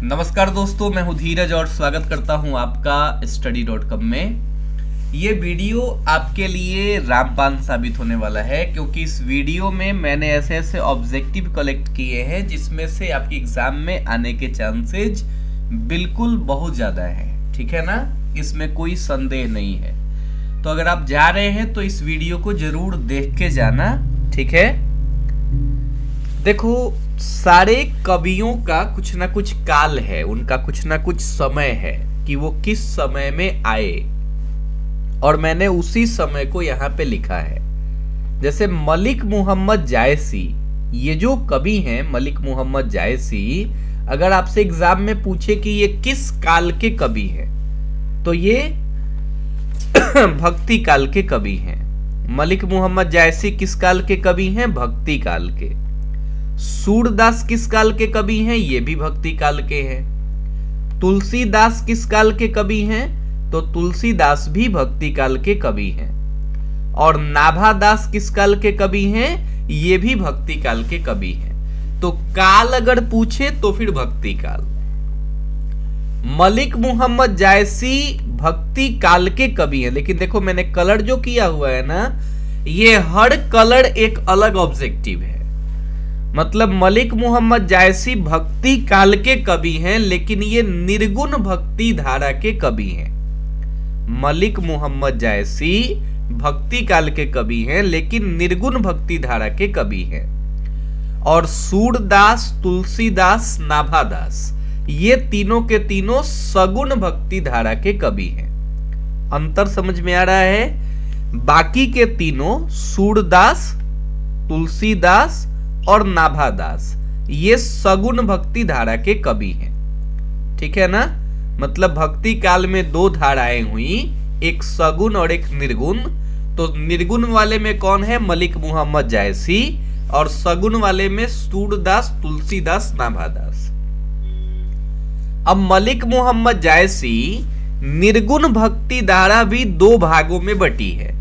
नमस्कार दोस्तों, मैं हूं धीरज और स्वागत करता हूं आपका study.com में। ये वीडियो आपके लिए रामबाण साबित होने वाला है, क्योंकि इस वीडियो में मैंने ऐसे ऐसे ऑब्जेक्टिव कलेक्ट किए हैं जिसमें से आपके एग्जाम में आने के चांसेज बिल्कुल बहुत ज़्यादा है। ठीक है ना, इसमें कोई संदेह नहीं है। तो अगर आप जा रहे हैं तो इस वीडियो को जरूर देख के जाना। ठीक है, देखो, सारे कवियों का कुछ ना कुछ काल है, उनका कुछ ना कुछ समय है कि वो किस समय में आए, और मैंने उसी समय को यहाँ पे लिखा है। जैसे मलिक मोहम्मद जायसी, ये जो कवि हैं मलिक मोहम्मद जायसी, अगर आपसे एग्जाम में पूछे कि ये किस काल के कवि हैं, तो ये भक्ति काल के कवि हैं। मलिक मोहम्मद जायसी किस काल के कवि हैं? भक्ति काल के। सूरदास किस काल के कवि हैं? ये भी भक्ति काल के हैं। तुलसीदास किस काल के कवि हैं? तो तुलसीदास भी भक्ति काल के कवि हैं। और नाभादास किस काल के कवि हैं? ये भी भक्ति काल के कवि हैं। तो काल अगर पूछे तो फिर भक्ति काल। मलिक मोहम्मद जायसी भक्ति काल के कवि हैं, लेकिन देखो मैंने कलर जो किया हुआ है ना, ये हर कलर एक अलग ऑब्जेक्टिव है। मतलब मलिक मोहम्मद जायसी भक्ति काल के कवि हैं, लेकिन ये निर्गुण भक्ति धारा के कवि हैं। मलिक मोहम्मद जायसी भक्ति काल के कवि हैं, लेकिन निर्गुण भक्ति धारा के कवि हैं। और सूरदास, तुलसीदास, नाभादास, ये तीनों के तीनों सगुण भक्ति धारा के कवि हैं। अंतर समझ में आ रहा है? बाकी के तीनों सूरदास, तुलसीदास और नाभादास, ये सगुण भक्ति धारा के कवि हैं। ठीक है ना, मतलब भक्ति काल में दो धाराएं हुई, एक सगुण और एक निर्गुण। तो निर्गुण वाले में कौन है? मलिक मोहम्मद जायसी। और सगुण वाले में सूरदास, तुलसीदास, नाभादास। अब मलिक मोहम्मद जायसी निर्गुण भक्ति धारा भी दो भागों में बटी है।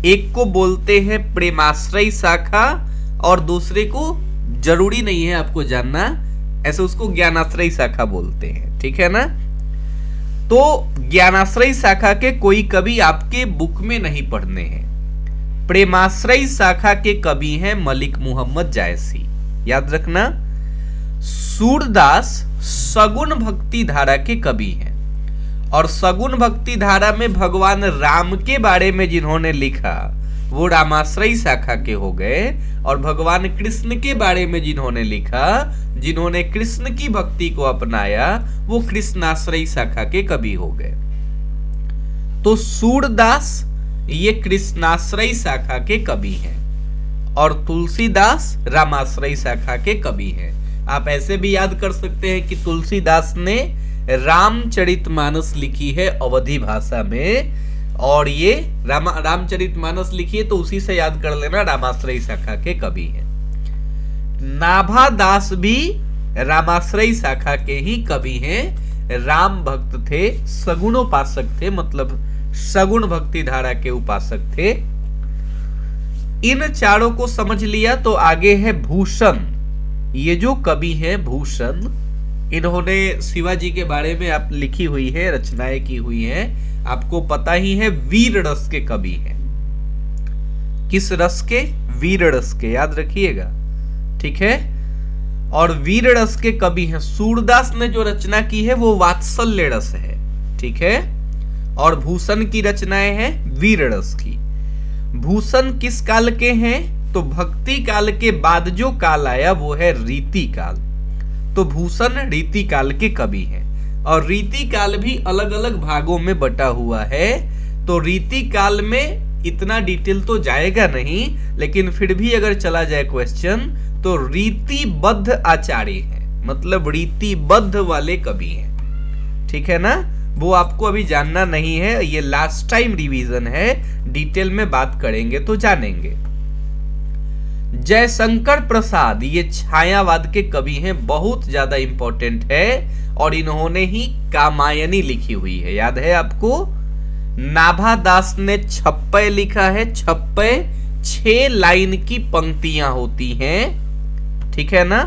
एक को बोलते हैं प्रेमाश्रयी शाखा, और दूसरे को जरूरी नहीं है आपको जानना, ऐसे उसको ज्ञानाश्रयी शाखा बोलते हैं। ठीक है ना, तो ज्ञानाश्रयी शाखा के कोई कवि आपके बुक में नहीं पढ़ने हैं। प्रेमाश्रयी शाखा के कवि हैं मलिक मोहम्मद जायसी, याद रखना। सूरदास सगुण भक्ति धारा के कवि हैं, और सगुण भक्ति धारा में भगवान राम के बारे में जिन्होंने लिखा वो रामाश्रयी शाखा के हो गए, और भगवान कृष्ण के बारे में जिन्होंने लिखा, जिन्होंने कृष्ण की भक्ति को अपनाया, वो कृष्णाश्रयी शाखा के कवि हो गए। तो सूरदास ये कृष्णाश्रयी शाखा के कवि हैं, और तुलसीदास रामाश्रयी शाखा के कवि हैं। आप ऐसे भी याद कर सकते हैं कि तुलसीदास ने रामचरितमानस लिखी है अवधी भाषा में, और ये रामचरितमानस लिखी है, तो उसी से याद कर लेना, रामाश्रयी शाखा के कवि हैं। नाभादास भी रामाश्रयी शाखा के ही कवि हैं। राम भक्त थे, सगुणोपासक थे, मतलब सगुण भक्ति धारा के उपासक थे। इन चारों को समझ लिया तो आगे है भूषण। ये जो कवि हैं भूषण, इन्होंने शिवाजी के बारे में आप लिखी हुई है, रचनाएं की हुई हैं, आपको पता ही है। वीर रस के कवि हैं। किस रस के? वीर रस के, याद रखिएगा। ठीक है, और वीर रस के कवि हैं। सूरदास ने जो रचना की है वो वात्सल्य रस है। ठीक है, और भूषण की रचनाएं हैं वीर रस की। भूषण किस काल के हैं? तो भक्ति काल के बाद जो काल आया वो है रीति काल। तो भूषण रीति काल के कवि हैं, और रीति काल भी अलग अलग भागों में बटा हुआ है। तो रीति काल में इतना डिटेल तो जाएगा नहीं, लेकिन फिर भी अगर चला जाए क्वेश्चन, तो रीतिबद्ध आचार्य हैं, मतलब रीतिबद्ध वाले कवि हैं। ठीक है ना, वो आपको अभी जानना नहीं है, ये लास्ट टाइम रिवीजन है, डिटेल में बात करेंगे तो जानेंगे। जयशंकर प्रसाद ये छायावाद के कवि हैं, बहुत ज्यादा इंपॉर्टेंट है, और इन्होंने ही कामायनी लिखी हुई है, याद है आपको। नाभादास ने छप्पय लिखा है। छप्पय 6 लाइन की पंक्तियां होती हैं। ठीक है ना,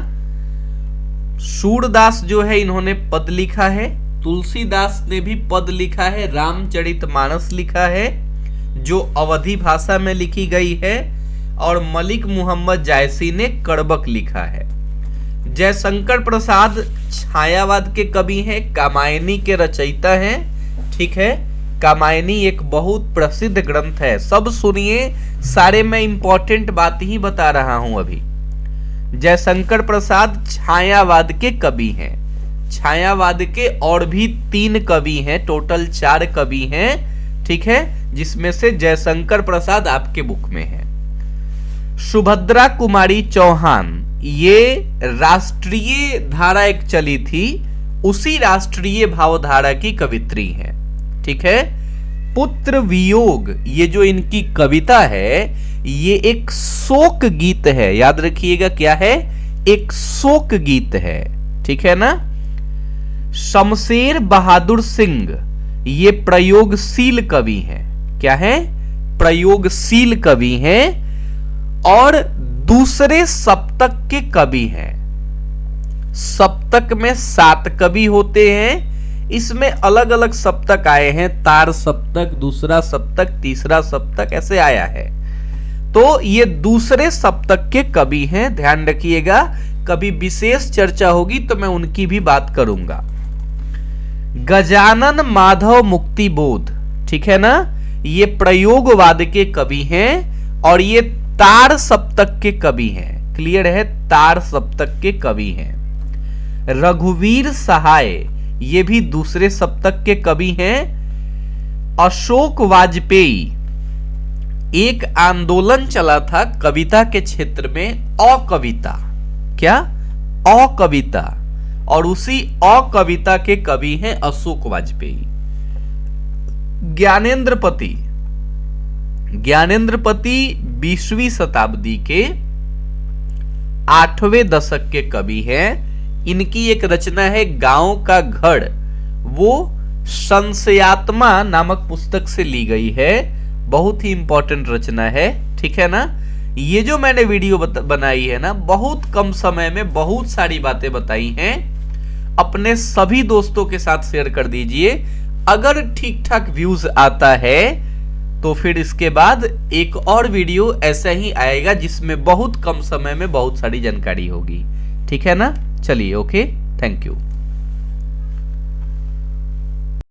सूरदास जो है इन्होंने पद लिखा है, तुलसीदास ने भी पद लिखा है, रामचरितमानस लिखा है जो अवधी भाषा में लिखी गई है, और मलिक मोहम्मद जायसी ने कड़बक लिखा है। जयशंकर प्रसाद छायावाद के कवि हैं, कामायनी के रचयिता हैं। ठीक है, कामायनी एक बहुत प्रसिद्ध ग्रंथ है, सब सुनिए, सारे मैं इंपॉर्टेंट बात ही बता रहा हूं अभी। जयशंकर प्रसाद छायावाद के कवि हैं। छायावाद के और भी 3 कवि हैं, टोटल 4 कवि हैं। ठीक है, जिसमें से जयशंकर प्रसाद आपके बुक में है। सुभद्रा कुमारी चौहान, ये राष्ट्रीय धारा एक चली थी, उसी राष्ट्रीय भावधारा की कवित्री है। ठीक है, पुत्र वियोग, ये जो इनकी कविता है ये एक शोक गीत है, याद रखिएगा क्या है, एक शोक गीत है। ठीक है ना। शमशेर बहादुर सिंह, ये प्रयोगशील कवि हैं। क्या है, प्रयोगशील कवि हैं और दूसरे सप्तक के कवि हैं। सप्तक में 7 कवि होते हैं, इसमें अलग अलग सप्तक आए हैं, तार सप्तक, दूसरा सप्तक, तीसरा सप्तक, ऐसे आया है। तो ये दूसरे सप्तक के कवि हैं, ध्यान रखिएगा। कभी विशेष चर्चा होगी तो मैं उनकी भी बात करूंगा। गजानन माधव मुक्तिबोध, ठीक है ना, ये प्रयोगवाद के कवि हैं और ये तार सप्तक के कवि हैं। क्लियर है, तार सप्तक के कवि हैं। रघुवीर सहाय, ये भी दूसरे सप्तक के कवि हैं। अशोक वाजपेयी, एक आंदोलन चला था कविता के क्षेत्र में, अकविता, क्या, अकविता, और उसी अकविता के कवि हैं अशोक वाजपेयी। ज्ञानेंद्रपति, ज्ञानेंद्रपति 20वीं शताब्दी के 8वें दशक के कवि हैं। इनकी एक रचना है गांव का घर, वो संशयात्मा नामक पुस्तक से ली गई है, बहुत ही इंपॉर्टेंट रचना है। ठीक है ना। ये जो मैंने वीडियो बनाई है ना, बहुत कम समय में बहुत सारी बातें बताई हैं, अपने सभी दोस्तों के साथ शेयर कर दीजिए। अगर ठीक ठाक व्यूज आता है तो फिर इसके बाद एक और वीडियो ऐसा ही आएगा जिसमें बहुत कम समय में बहुत सारी जानकारी होगी। ठीक है ना। चलिए, ओके, थैंक यू।